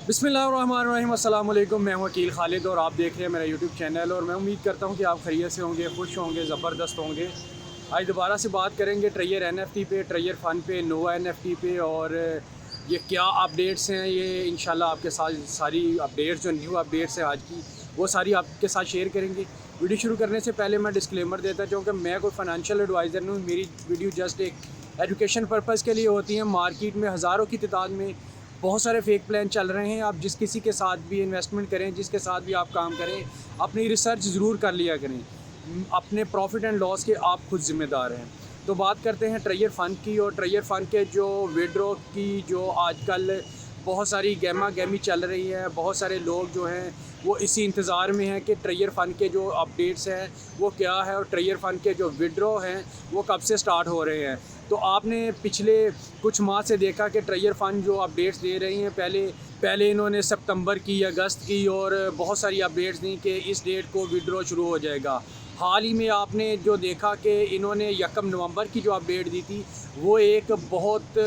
बिस्मिल्लाहिर्रहमानिर्रहीम, अस्सलाम वालेकुम। मैं हूं वकील खालिद और आप देख रहे हैं मेरा यूट्यूब चैनल। और मैं उम्मीद करता हूं कि आप खैरियत से होंगे, खुश होंगे, ज़बरदस्त होंगे। आज दोबारा से बात करेंगे ट्रेयर NFT पे, ट्रेयर फ़न पे, नोवा NFT पे। और ये क्या अपडेट्स हैं, ये इंशाल्लाह आपके साथ सारी अपडेट्स जो न्यू अपडेट्स हैं आज की, वो सारी आपके साथ शेयर करेंगे। वीडियो शुरू करने से पहले मैं डिस्क्लेमर देता चाहूँ कि मैं कोई फ़ाइनेंशियल एडवाइज़र नहीं हूँ। मेरी वीडियो जस्ट एक एजुकेशन पर्पज़ के लिए होती है। मार्केट में हज़ारों की तादाद में बहुत सारे फेक प्लान चल रहे हैं। आप जिस किसी के साथ भी इन्वेस्टमेंट करें, जिसके साथ भी आप काम करें, अपनी रिसर्च ज़रूर कर लिया करें। अपने प्रॉफिट एंड लॉस के आप खुद ज़िम्मेदार हैं। तो बात करते हैं ट्रेयर फ़ंड की। और ट्रेयर फ़ंड के जो विड्रॉ की जो आजकल बहुत सारी गहमा गहमी चल रही है, बहुत सारे लोग जो हैं वो इसी इंतज़ार में हैं कि ट्रेयर फ़ंड के जो अपडेट्स हैं वो क्या है और ट्रेयर फ़ंड के जो विड्रॉ हैं वो कब से स्टार्ट हो रहे हैं। तो आपने पिछले कुछ माह से देखा कि ट्रेयर फ़ंड जो अपडेट्स दे रही हैं, पहले इन्होंने सितंबर की, अगस्त की और बहुत सारी अपडेट्स दी कि इस डेट को विड्रॉ शुरू हो जाएगा। हाल ही में आपने जो देखा कि इन्होंने 1 नवंबर की जो अपडेट दी थी वो एक बहुत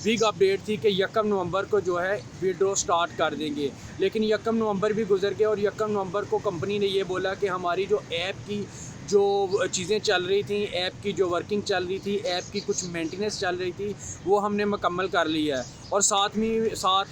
बिग अपडेट थी कि 1 नवंबर को जो है विड्रॉ स्टार्ट कर देंगे। लेकिन 1 नवंबर भी गुजर गया और 1 नवंबर को कंपनी ने ये बोला कि हमारी जो ऐप की जो चीज़ें चल रही थी, ऐप की जो वर्किंग चल रही थी, ऐप की कुछ मेंटेनेंस चल रही थी, वो हमने मुकम्मल कर लिया है। और साथ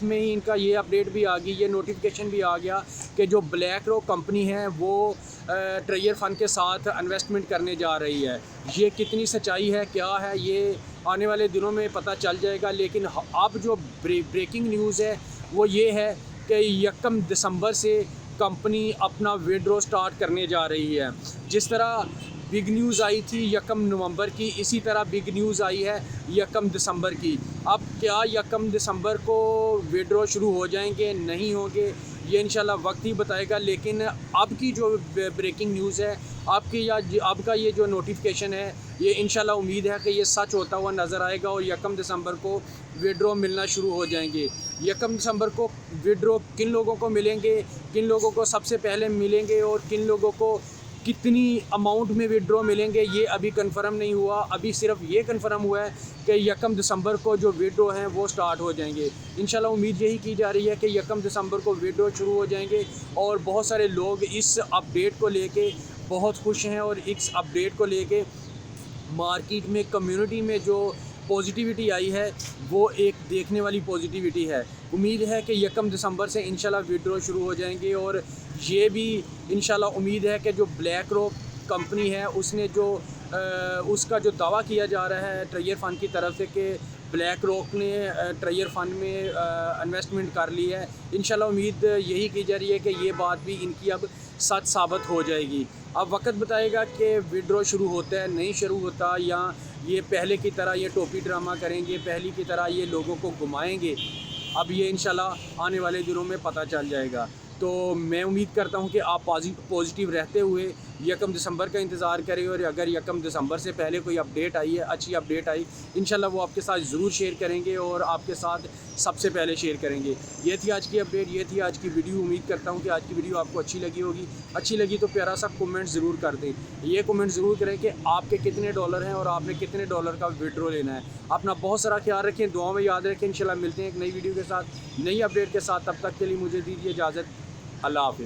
में ही इनका ये अपडेट भी आ गई, ये नोटिफिकेशन भी आ गया कि जो ब्लैक रॉक कंपनी है वो ट्रेयर फ़ंड के साथ इन्वेस्टमेंट करने जा रही है। ये कितनी सच्चाई है, क्या है, ये आने वाले दिनों में पता चल जाएगा। लेकिन अब जो ब्रेकिंग न्यूज़ है वो ये है कि 1 दिसंबर से कंपनी अपना विड्रॉ स्टार्ट करने जा रही है। जिस तरह बिग न्यूज़ आई थी 1 नवंबर की, इसी तरह बिग न्यूज़ आई है 1 दिसंबर की। अब क्या 1 दिसंबर को विड्रॉ शुरू हो जाएंगे, नहीं होंगे, ये इंशाल्लाह वक्त ही बताएगा। लेकिन अब की जो ब्रेकिंग न्यूज़ है, अब का ये जो नोटिफिकेशन है, ये इंशाल्लाह उम्मीद है कि ये सच होता हुआ नज़र आएगा और 1 दिसंबर को विड्रॉ मिलना शुरू हो जाएंगे। 1 दिसंबर को विड्रॉ किन लोगों को मिलेंगे, किन लोगों को सबसे पहले मिलेंगे और किन लोगों को कितनी अमाउंट में विड्रॉ मिलेंगे, ये अभी कंफर्म नहीं हुआ। अभी सिर्फ ये कंफर्म हुआ है कि 1 दिसंबर को जो विड्रॉ हैं वो स्टार्ट हो जाएंगे। इंशाल्लाह उम्मीद यही की जा रही है कि 1 दिसंबर को विड्रॉ शुरू हो जाएंगे। और बहुत सारे लोग इस अपडेट को लेके बहुत खुश हैं और इस अपडेट को लेके मार्केट में, कम्युनिटी में जो पॉजिटिविटी आई है वो एक देखने वाली पॉजिटिविटी है। उम्मीद है कि 1 दिसंबर से इंशाल्लाह विड्रॉ शुरू हो जाएंगे। और ये भी इंशाल्लाह उम्मीद है कि जो ब्लैक रॉक कंपनी है उसने जो उसका जो दावा किया जा रहा है ट्रेयर फ़ंड की तरफ से कि ब्लैक रॉक ने ट्रेयर फ़ंड में इन्वेस्टमेंट कर ली है, इंशाल्लाह उम्मीद यही की जा रही है कि ये बात भी इनकी अब सच साबित हो जाएगी। अब वक्त बताएगा कि विड्रॉ शुरू होता है, नहीं शुरू होता, या ये पहले की तरह ये टोपी ड्रामा करेंगे, पहले की तरह ये लोगों को घुमाएंगे। अब ये इंशाल्लाह आने वाले दिनों में पता चल जाएगा। तो मैं उम्मीद करता हूँ कि आप पॉजिटिव रहते हुए 1 दिसंबर का इंतज़ार करें। और अगर 1 दिसंबर से पहले कोई अपडेट आई है, अच्छी अपडेट आई, इंशाल्लाह वो आपके साथ ज़रूर शेयर करेंगे और आपके साथ सबसे पहले शेयर करेंगे। ये थी आज की अपडेट, ये थी आज की वीडियो। उम्मीद करता हूँ कि आज की वीडियो आपको अच्छी लगी होगी। अच्छी लगी तो प्यारा सा कमेंट ज़रूर कर दें। ये कमेंट ज़रूर करें कि आपके कितने डॉलर हैं और आपने कितने डॉलर का विड्रॉ लेना है। अपना बहुत सारा ख्याल रखें, दुआ में याद रखें। इंशाल्लाह मिलते हैं एक नई वीडियो के साथ, नई अपडेट के साथ। तब तक के लिए मुझे दीजिए इजाज़त। अल्लाह हाफ़िज़।